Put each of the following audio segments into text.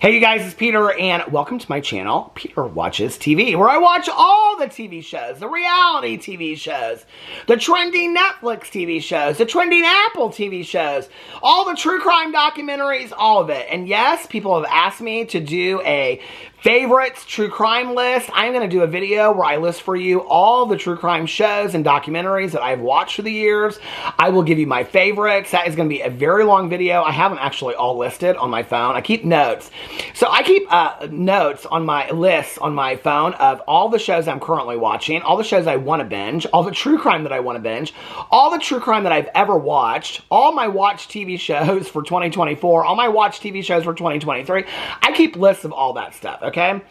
Hey you guys, it's Peter and welcome to my channel, Peter Watches TV, where I watch all the TV shows, the reality TV shows, the trending Netflix TV shows, the trending Apple TV shows, all the true crime documentaries, all of it. And yes, people have asked me to do a favorites true crime list. I'm going to do a video where I list for you all the true crime shows and documentaries that I've watched through the years. I will give you my favorites. That is going to be a very long video. I have them actually all listed on my phone. I keep notes. So I keep notes on my lists on my phone of all the shows I'm currently watching, all the shows I want to binge, all the true crime that I want to binge, all the true crime that I've ever watched, all my watch TV shows for 2024, all my watch TV shows for 2023. I keep lists of all that stuff, okay?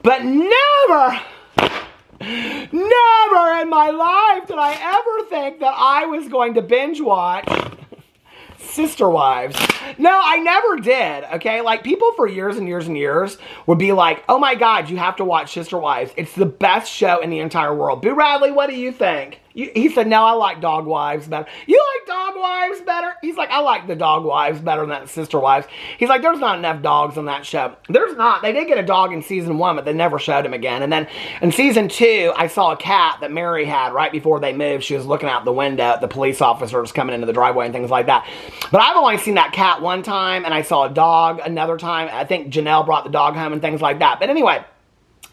But never in my life did I ever think that I was going to binge watch Sister Wives. No, I never did, okay? Like, people for years and years and years would be like, oh my God, you have to watch Sister Wives. It's the best show in the entire world. Boo Radley, what do you think? He said, no, I like Dog Wives better. You like Dog Wives better? He's like, I like the Dog Wives better than Sister Wives. He's like, there's not enough dogs on that show. There's not. They did get a dog in season 1, but they never showed him again. And then in season 2, I saw a cat that Mary had right before they moved. She was looking out the window at the police officers coming into the driveway and things like that. But I've only seen that cat one time, and I saw a dog another time. I think Janelle brought the dog home and things like that. But anyway,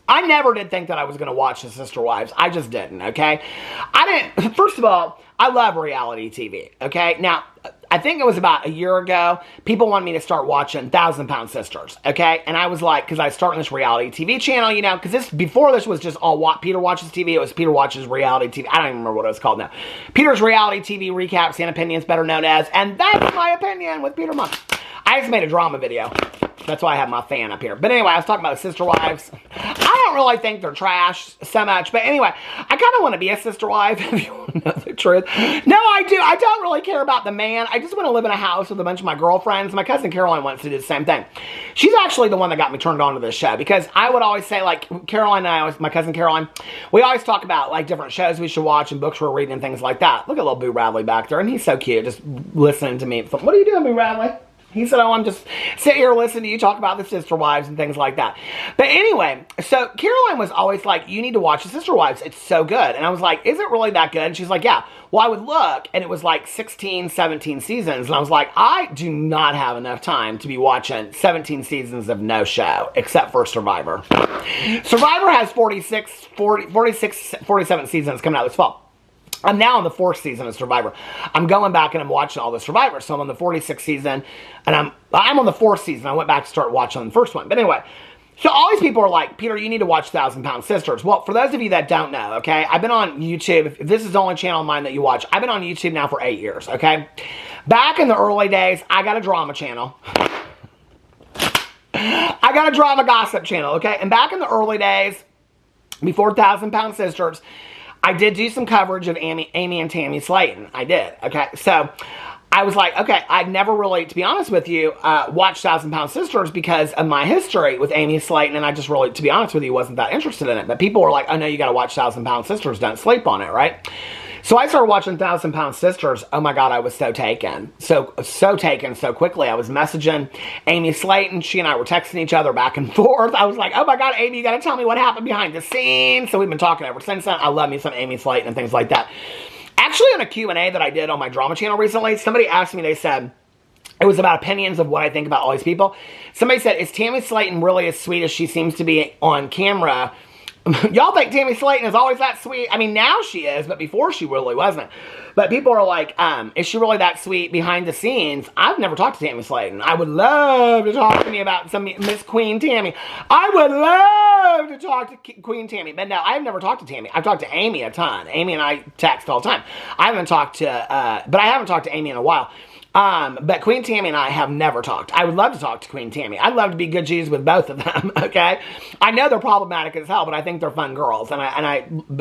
I never did think that I was going to watch the Sister Wives. I just didn't, okay? First of all, I love reality TV, okay? Now, I think it was about a year ago, people wanted me to start watching 1,000 Pound Sisters, okay? And I was like, because I was starting this reality TV channel, you know, because before this was just all Peter Watches TV, it was Peter Watches Reality TV. I don't even remember what it was called now. Peter's Reality TV Recaps and Opinions, better known as, and that's my opinion with Peter Monk. I just made a drama video. That's why I have my fan up here. But anyway, I was talking about the Sister Wives. I don't really think they're trash so much. But anyway, I kind of want to be a sister wife, if you want to know the truth. No, I do. I don't really care about the man. I just want to live in a house with a bunch of my girlfriends. My cousin Caroline wants to do the same thing. She's actually the one that got me turned on to this show. Because I would always say, like, Caroline and I, my cousin Caroline, we always talk about, like, different shows we should watch and books we're reading and things like that. Look at little Boo Radley back there. And he's so cute, just listening to me. What are you doing, Boo Radley? He said, oh, I'm just sitting here listening to you talk about the Sister Wives and things like that. But anyway, so Caroline was always like, you need to watch the Sister Wives. It's so good. And I was like, is it really that good? And she's like, yeah. Well, I would look, and it was like 16, 17 seasons. And I was like, I do not have enough time to be watching 17 seasons of no show, except for Survivor. Survivor has 47 seasons coming out this fall. I'm now on the 4th season of Survivor. I'm going back and I'm watching all the Survivor. So I'm on the 46th season, and I'm on the 4th season. I went back to start watching the first one. But anyway, so all these people are like, Peter, you need to watch 1,000 Pound Sisters. Well, for those of you that don't know, okay, I've been on YouTube. If this is the only channel of mine that you watch, I've been on YouTube now for 8 years, okay? Back in the early days, I got a drama channel. I got a drama gossip channel, okay? And back in the early days, before 1,000 Pound Sisters, I did do some coverage of Amy and Tammy Slayton. I did, okay? So I was like, okay, I'd never really, to be honest with you, watched 1,000 Pound Sisters because of my history with Amy Slayton, and I just really, to be honest with you, wasn't that interested in it. But people were like, oh no, you gotta watch 1,000 Pound Sisters, don't sleep on it, right? So I started watching 1,000 Pound Sisters. Oh my God, I was so taken. So taken so quickly. I was messaging Amy Slayton. She and I were texting each other back and forth. I was like, oh my God, Amy, you gotta tell me what happened behind the scenes. So we've been talking ever since then. I love me some Amy Slayton and things like that. Actually, on a Q&A that I did on my drama channel recently, somebody asked me, they said, it was about opinions of what I think about all these people. Somebody said, is Tammy Slayton really as sweet as she seems to be on camera? Y'all think Tammy Slayton is always that sweet? I mean, now she is, but before she really wasn't. But people are like, is she really that sweet behind the scenes? I've never talked to Tammy Slayton. I would love to talk to me about some Miss Queen Tammy. I would love to talk to Queen Tammy. But no, I've never talked to Tammy. I've talked to Amy a ton. Amy and I text all the time. I haven't talked to, but I haven't talked to Amy in a while. But Queen Tammy and I have never talked. I would love to talk to Queen Tammy. I'd love to be good G's with both of them, okay? I know they're problematic as hell, but I think they're fun girls. But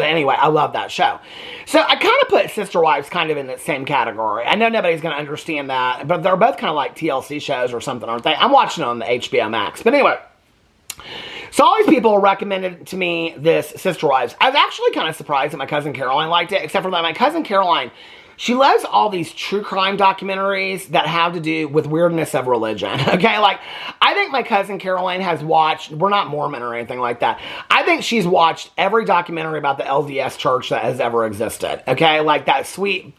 anyway, I love that show. So I kind of put Sister Wives kind of in the same category. I know nobody's going to understand that, but they're both kind of like TLC shows or something, aren't they? I'm watching it on the HBO Max. But anyway, so all these people recommended to me this Sister Wives. I was actually kind of surprised that my cousin Caroline liked it, except for that my cousin Caroline, She loves all these true crime documentaries that have to do with weirdness of religion. Okay, like, I think my cousin Caroline has watched, we're not Mormon or anything like that. I think she's watched every documentary about the LDS church that has ever existed. Okay, like that sweet,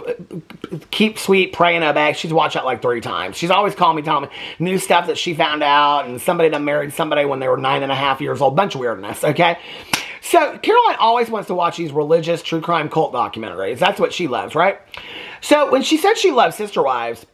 keep sweet, pray and obey. She's watched that like 3 times. She's always calling me, telling me new stuff that she found out, and somebody that married somebody when they were 9.5 years old. Bunch of weirdness, okay? So Caroline always wants to watch these religious true crime cult documentaries. That's what she loves, right? So when she said she loved Sister Wives,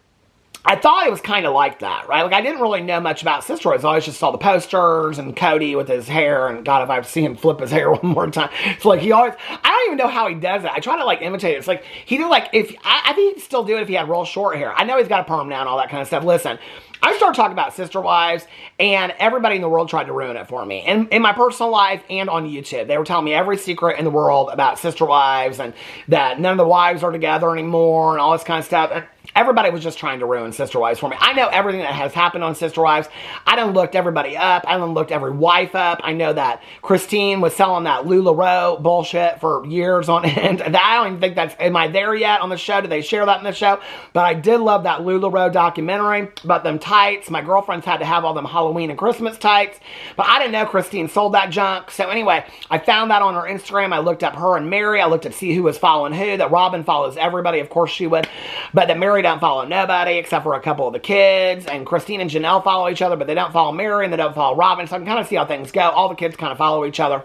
I thought it was kind of like that, right? Like, I didn't really know much about Sister Wives. I always just saw the posters and Cody with his hair, and God, if I see him flip his hair one more time. It's like he always, I don't even know how he does it. I try to like imitate it. It's like, he did like, if, I think he'd still do it if he had real short hair. I know he's got a perm now and all that kind of stuff. Listen, I started talking about Sister Wives, and everybody in the world tried to ruin it for me. And in my personal life and on YouTube, they were telling me every secret in the world about Sister Wives, and that none of the wives are together anymore, and all this kind of stuff. And everybody was just trying to ruin Sister Wives for me. I know everything that has happened on Sister Wives. I done looked everybody up. I done looked every wife up. I know that Christine was selling that LuLaRoe bullshit for years on end. I don't even think that's, am I there yet on the show? Did they share that in the show? But I did love that LuLaRoe documentary about them tights. My girlfriends had to have all them Halloween and Christmas tights. But I didn't know Christine sold that junk. So anyway, I found that on her Instagram. I looked up her and Mary. I looked to see who was following who. That Robin follows everybody. Of course she would. But that Mary don't follow nobody except for a couple of the kids. And Christine and Janelle follow each other, but they don't follow Mary and they don't follow Robin. So I can kind of see how things go. All the kids kind of follow each other.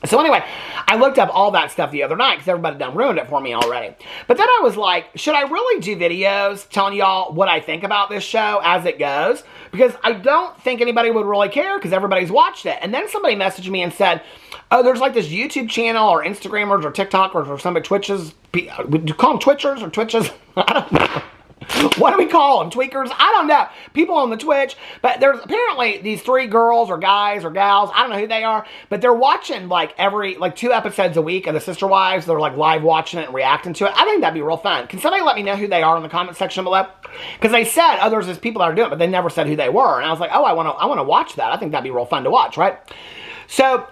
So anyway, I looked up all that stuff the other night because everybody done ruined it for me already. But then I was like, should I really do videos telling y'all what I think about this show as it goes? Because I don't think anybody would really care because everybody's watched it. And then somebody messaged me and said, oh, there's like this YouTube channel or Instagrammers or TikTokers or somebody Twitches. Do you call them Twitchers or Twitches? I don't know. What do we call them? Tweakers? I don't know. People on the Twitch. But there's apparently these 3 girls or guys or gals. I don't know who they are. But they're watching like 2 episodes a week of the Sister Wives. They're like live watching it and reacting to it. I think that'd be real fun. Can somebody let me know who they are in the comment section below? Because they said, oh, there's these people that are doing it, but they never said who they were. And I was like, oh, I want to watch that. I think that'd be real fun to watch, right? So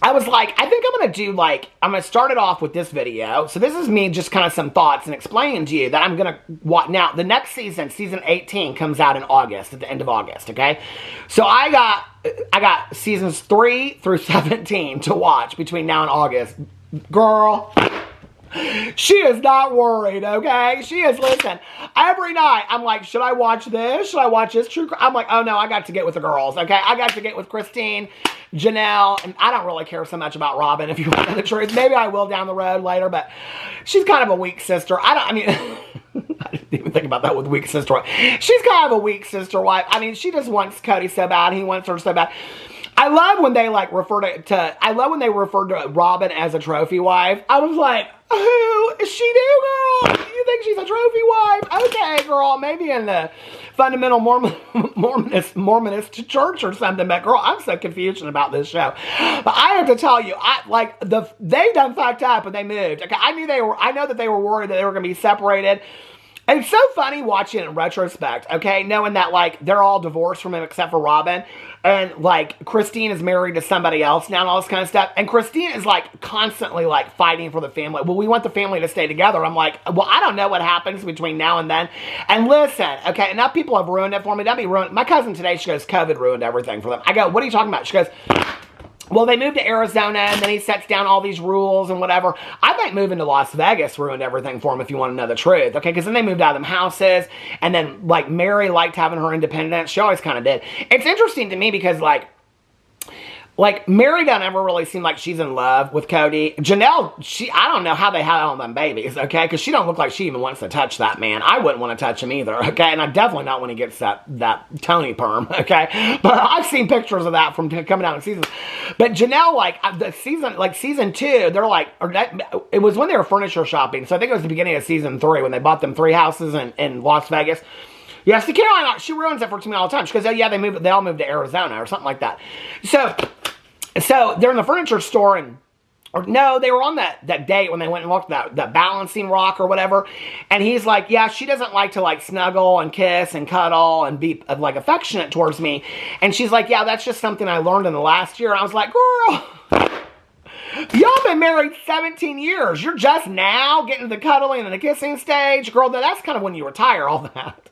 I was like, I think I'm going to start it off with this video. So this is me just kind of some thoughts and explaining to you that I'm going to watch. Now, the next season, season 18, comes out in August, at the end of August, okay? So I got seasons 3 through 17 to watch between now and August. Girl, she is not worried, okay? She is, listen, every night, I'm like, should I watch this? Should I watch this true crime? I'm like, oh no, I got to get with the girls, okay? I got to get with Christine, Janelle, and I don't really care so much about Robin, if you want to know the truth. Maybe I will down the road later, but she's kind of a weak sister. I didn't even think about that with weak sister wife. She's kind of a weak sister wife. I mean, she just wants Cody so bad. He wants her so bad. I love when they like referred to Robin as a trophy wife. I was like, who is she do, girl? You think she's a trophy wife? Okay, girl, maybe in the fundamental Mormonist church or something. But girl, I'm so confused about this show. But I have to tell you, they done fucked up when they moved. Okay, I know that they were worried that they were going to be separated. And it's so funny watching it in retrospect, okay? Knowing that, like, they're all divorced from him except for Robin. And, like, Christine is married to somebody else now and all this kind of stuff. And Christine is, like, constantly, like, fighting for the family. Well, we want the family to stay together. I'm like, well, I don't know what happens between now and then. And listen, okay, enough people have ruined it for me. That'd be ruined. My cousin today, she goes, COVID ruined everything for them. I go, what are you talking about? She goes, well, they moved to Arizona, and then he sets down all these rules and whatever. I think moving to Las Vegas ruined everything for him, if you want to know the truth, okay? Because then they moved out of them houses, and then, like, Mary liked having her independence. She always kind of did. It's interesting to me because, like, Mary doesn't ever really seem like she's in love with Cody. Janelle, I don't know how they had all them babies, okay? Because she don't look like she even wants to touch that man. I wouldn't want to touch him either, okay? And I definitely not when he gets that Tony perm, okay? But I've seen pictures of that from coming out in seasons. But Janelle, season 2, they're like, it was when they were furniture shopping. So I think it was the beginning of season 3 when they bought them 3 houses in Las Vegas. Yeah, see, Caroline, she ruins it for me all the time. She goes, oh yeah, they all moved to Arizona or something like that. So they're in the furniture store they were on that date when they went and looked at that balancing rock or whatever. And he's like, yeah, she doesn't like to like snuggle and kiss and cuddle and be like affectionate towards me. And she's like, yeah, that's just something I learned in the last year. And I was like, girl, Y'all been married 17 years. You're just now getting to the cuddling and the kissing stage. Girl, that's kind of when you retire all that.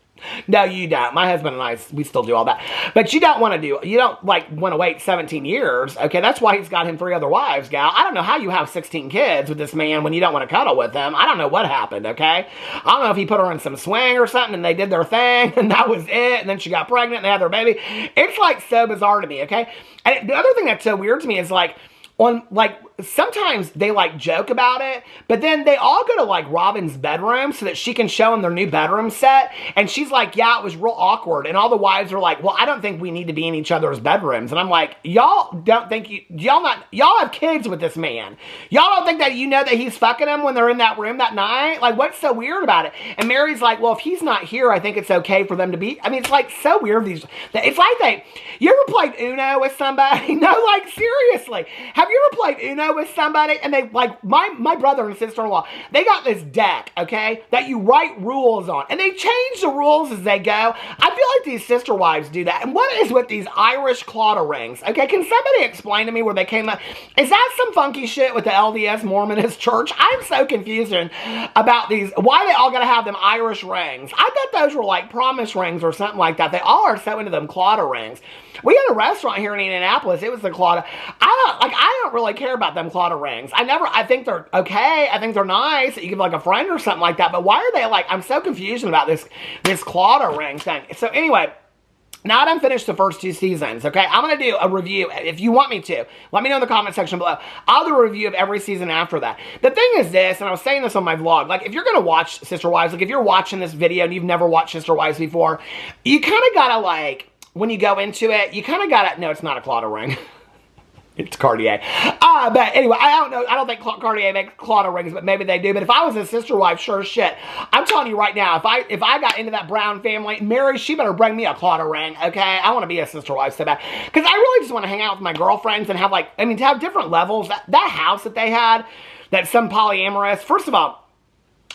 No, you don't. My husband and I, we still do all that. But you don't want to wait 17 years. Okay, that's why he's got him 3 other wives, gal. I don't know how you have 16 kids with this man when you don't want to cuddle with him. I don't know what happened, okay? I don't know if he put her in some swing or something and they did their thing and that was it. And then she got pregnant and they had their baby. It's like so bizarre to me, okay? And the other thing that's so weird to me is sometimes they joke about it, but then they all go to Robin's bedroom so that she can show them their new bedroom set. And she's like, yeah, it was real awkward. And all the wives are like, well, I don't think we need to be in each other's bedrooms. And I'm like, y'all don't think y'all have kids with this man. Y'all don't think that that he's fucking them when they're in that room that night? Like, what's so weird about it? And Mary's like, well, if he's not here, I think it's okay for them to be. I mean, it's so weird. You ever played Uno with somebody? No, seriously. Have you ever played Uno with somebody and they my brother and sister-in-law, they got this deck, okay, that you write rules on and they change the rules as they go. I feel like these sister wives do that. And what is with these Irish clawder rings? Okay, can somebody explain to me where they came up? Is that some funky shit with the LDS Mormonist church? I'm so confused about these, why they all gotta have them Irish rings. I thought those were promise rings or something like that. They all are so into them clawder rings. We had a restaurant here in Indianapolis. It was the clawder. I don't really care about them clawder rings. I think they're okay. I think they're nice. You give a friend or something like that. But why are they I'm so confused about this clawder ring thing. So anyway, now that I'm finished the first 2 seasons, okay, I'm going to do a review. If you want me to, let me know in the comment section below. I'll do a review of every season after that. The thing is this, and I was saying this on my vlog, if you're going to watch Sister Wives, if you're watching this video and you've never watched Sister Wives before, you kind of got to when you go into it, you kind of got to, no, it's not a clawder ring. It's Cartier. But anyway, I don't know. I don't think Cartier makes clawder rings, but maybe they do. But if I was a sister wife, sure as shit. I'm telling you right now, if I got into that Brown family, Mary, she better bring me a clawder ring, okay? I want to be a sister wife so bad. Because I really just want to hang out with my girlfriends and have to have different levels. That house that they had, that some polyamorous, first of all,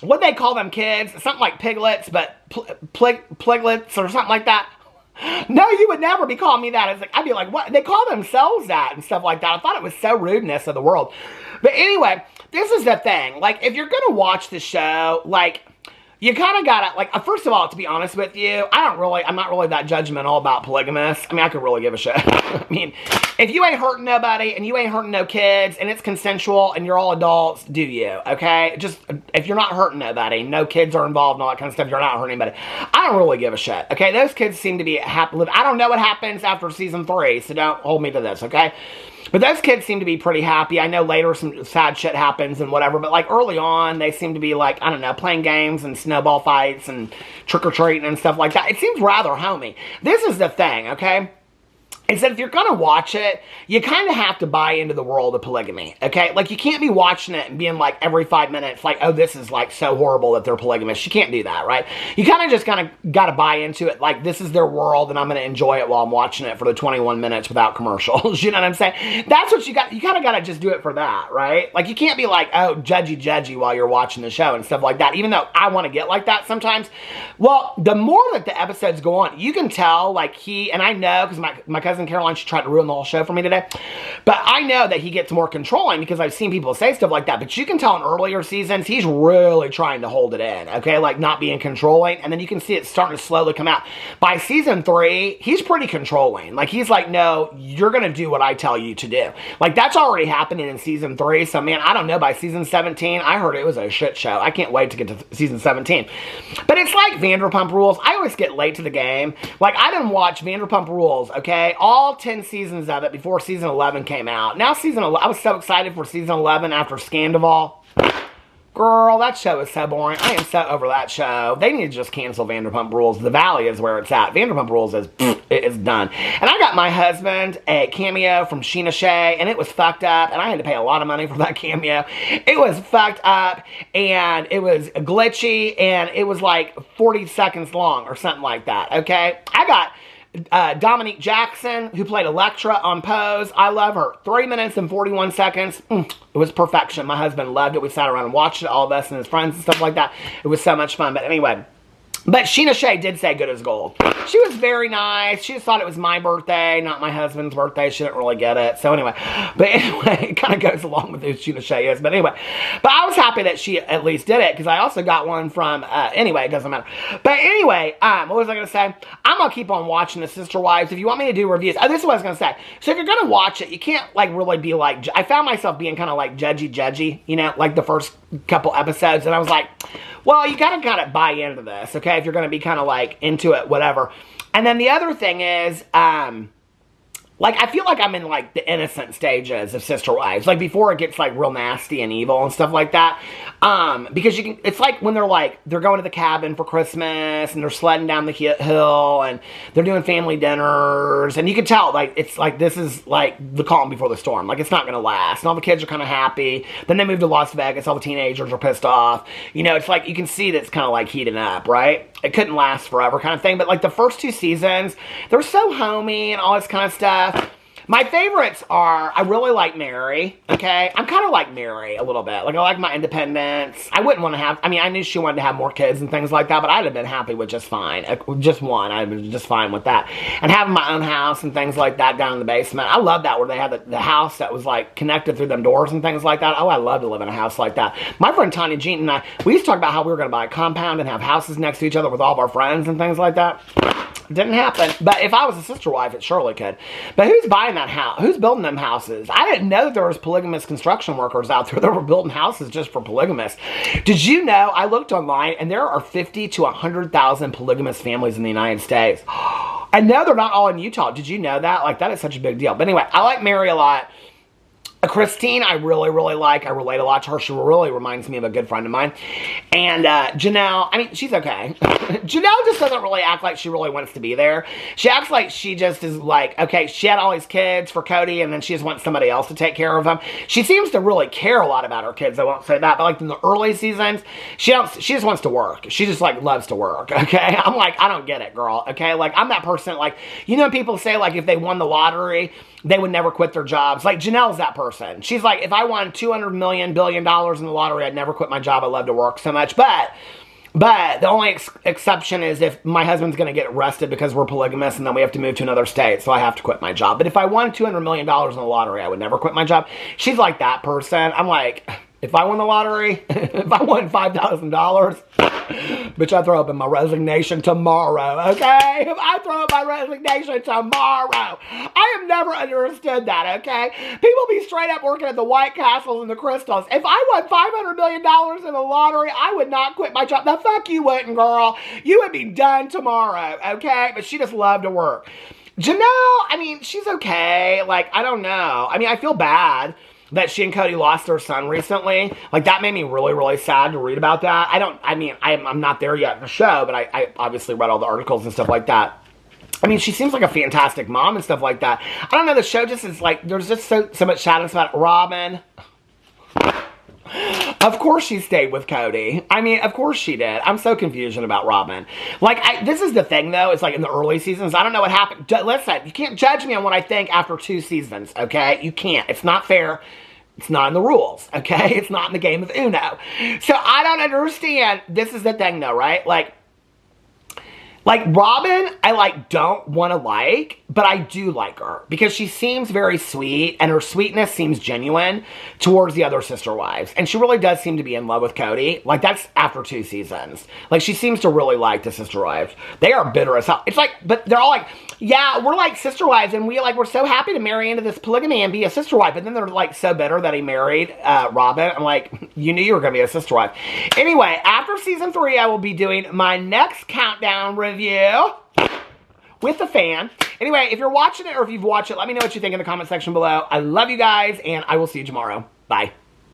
what they call them kids? Something like piglets, but pliglets or something like that. No, you would never be calling me that. I'd be like, what? They call themselves that and stuff like that. I thought it was so rudeness of the world. But anyway, this is the thing. If you're going to watch the show, you kind of gotta, first of all, to be honest with you, I'm not really that judgmental about Polygamous. I mean, I could really give a shit. I mean, if you ain't hurting nobody and you ain't hurting no kids and it's consensual and you're all adults, do you, okay? Just, if you're not hurting nobody, no kids are involved and all that kind of stuff, you're not hurting anybody. I don't really give a shit, okay? Those kids seem to be happy. I don't know what happens after season 3, so don't hold me to this, okay? But those kids seem to be pretty happy. I know later some sad shit happens and whatever, but early on, they seem to be I don't know, playing games and snowball fights and trick-or-treating and stuff like that. It seems rather homey. This is the thing, okay? Is that if you're going to watch it, you kind of have to buy into the world of polygamy, okay? You can't be watching it and being every 5 minutes, oh, this is so horrible that they're polygamous. You can't do that, right? You kind of just got to buy into it, this is their world and I'm going to enjoy it while I'm watching it for the 21 minutes without commercials. You know what I'm saying? That's what you kind of got to just do it for that, right? You can't be oh, judgy while you're watching the show and stuff like that, even though I want to get like that sometimes. Well, the more that the episodes go on, you can tell, and I know, because my cousin Caroline, she tried to ruin the whole show for me today. But I know that he gets more controlling because I've seen people say stuff like that. But you can tell in earlier seasons, he's really trying to hold it in, okay? Not being controlling. And then you can see it starting to slowly come out. By season 3, he's pretty controlling. He's no, you're going to do what I tell you to do. That's already happening in season 3. So, man, I don't know. By season 17, I heard it was a shit show. I can't wait to get to season 17. But it's like Vanderpump Rules. I always get late to the game. I didn't watch Vanderpump Rules, okay? All 10 seasons of it before season 11 came out. Now season 11, I was so excited for season 11 after Scandival. Girl, that show is so boring. I am so over that show. They need to just cancel Vanderpump Rules. The Valley is where it's at. Vanderpump Rules is done. And I got my husband a cameo from Sheena Shea, and it was fucked up, and I had to pay a lot of money for that cameo. It was fucked up, and it was glitchy, and it was 40 seconds long or something like that, okay? I got Dominique Jackson, who played Electra on Pose. I love her. 3 minutes and 41 seconds. It was perfection. My husband loved it. We sat around and watched it, all of us and his friends and stuff like that. It was so much fun. But anyway, But Sheena Shea did say good as gold. She was very nice. She just thought it was my birthday, not my husband's birthday. She didn't really get it. So anyway, it kind of goes along with who Sheena Shea is. But anyway, I was happy that she at least did it because I also got one from, anyway, it doesn't matter. But anyway, what was I going to say? I'm going to keep on watching the Sister Wives. If you want me to do reviews, this is what I was going to say. So if you're going to watch it, you can't like really be like, I found myself being kind of like judgy, you know, like the first couple episodes. And I was like, well, you gotta kind of buy into this, okay? If you're gonna be kind of like into it, whatever. And then the other thing is, like, I feel like I'm in, like, the innocent stages of Sister Wives. Like, before it gets, like, real nasty and evil and stuff like that. Because you can, it's like when they're, like, they're going to the cabin for Christmas, and they're sledding down the hill, and they're doing family dinners, and you can tell, like, it's, like, this is, like, the calm before the storm. Like, it's not gonna last. And all the kids are kind of happy. Then they move to Las Vegas. All the teenagers are pissed off. You know, it's like, you can see that it's kind of, like, heating up, right? It couldn't last forever kind of thing. But, like, the first 2 seasons, they're so homey and all this kind of stuff. My favorites are, I really like Mary, okay? I'm kind of like Mary a little bit. Like, I like my independence. I wouldn't want to have, I mean, I knew she wanted to have more kids and things like that, but I'd have been happy with just fine. Just one, I'd been just fine with that. And having my own house and things like that down in the basement. I love that, where they had the house that was, like, connected through them doors and things like that. Oh, I love to live in a house like that. My friend Tanya Jean and I, we used to talk about how we were going to buy a compound and have houses next to each other with all of our friends and things like that. Didn't happen. But if I was a sister wife, it surely could. But who's buying that house? Who's building them houses? I didn't know that there was polygamous construction workers out there that were building houses just for polygamists. Did you know, I looked online, and there are 50 to 100,000 polygamous families in the United States. I know they're not all in Utah. Did you know that? Like, that is such a big deal. But anyway, I like Mary a lot. Christine, I really, really like. I relate a lot to her. She really reminds me of a good friend of mine. And Janelle, I mean, she's okay. Janelle just doesn't really act like she really wants to be there. She acts like she just is like, okay, she had all these kids for Cody, and then she just wants somebody else to take care of them. She seems to really care a lot about her kids. I won't say that. But like in the early seasons, she just wants to work. She just like loves to work, okay? I'm like, I don't get it, girl, okay? Like, I'm that person, like, you know, people say, like, if they won the lottery, they would never quit their jobs. Like, Janelle's that person. She's like, if I won $200 billion in the lottery, I'd never quit my job. I love to work so much. But the only exception is if my husband's going to get arrested because we're polygamous and then we have to move to another state, so I have to quit my job. But if I won $200 million in the lottery, I would never quit my job. She's like that person. I'm like, if I won the lottery, if I won $5,000, bitch, I throw up in my resignation tomorrow, okay? If I throw up my resignation tomorrow. I have never understood that, okay? People be straight up working at the White Castles and the Crystals. If I won $500 million in the lottery, I would not quit my job. The fuck you wouldn't, girl. You would be done tomorrow, okay? But she just loved to work. Janelle, I mean, she's okay. Like, I don't know. I mean, I feel bad that she and Cody lost their son recently. Like, that made me really, really sad to read about that. I'm not there yet in the show, but I obviously read all the articles and stuff like that. I mean, she seems like a fantastic mom and stuff like that. I don't know, the show just is like, there's just so much sadness about it. Robin. Of course she stayed with Cody. I mean, of course she did. I'm so confused about Robin. Like, this is the thing, though. It's like in the early seasons, I don't know what happened. Listen, you can't judge me on what I think after 2 seasons, okay? You can't. It's not fair. It's not in the rules, okay? It's not in the game of Uno. So I don't understand. This is the thing, though, right? Like Robin, I don't want to like, but I do like her because she seems very sweet and her sweetness seems genuine towards the other sister wives. And she really does seem to be in love with Cody. Like, that's after 2 seasons. Like, she seems to really like the sister wives. They are bitter as hell. It's like, but they're all like, yeah, we're like sister wives and we're so happy to marry into this polygamy and be a sister wife. But then they're like so bitter that he married Robin. I'm like, you knew you were going to be a sister wife. Anyway, after season 3, I will be doing my next countdown review with the fan. Anyway, if you're watching it or if you've watched it, let me know what you think in the comment section below. I love you guys, and I will see you tomorrow. Bye.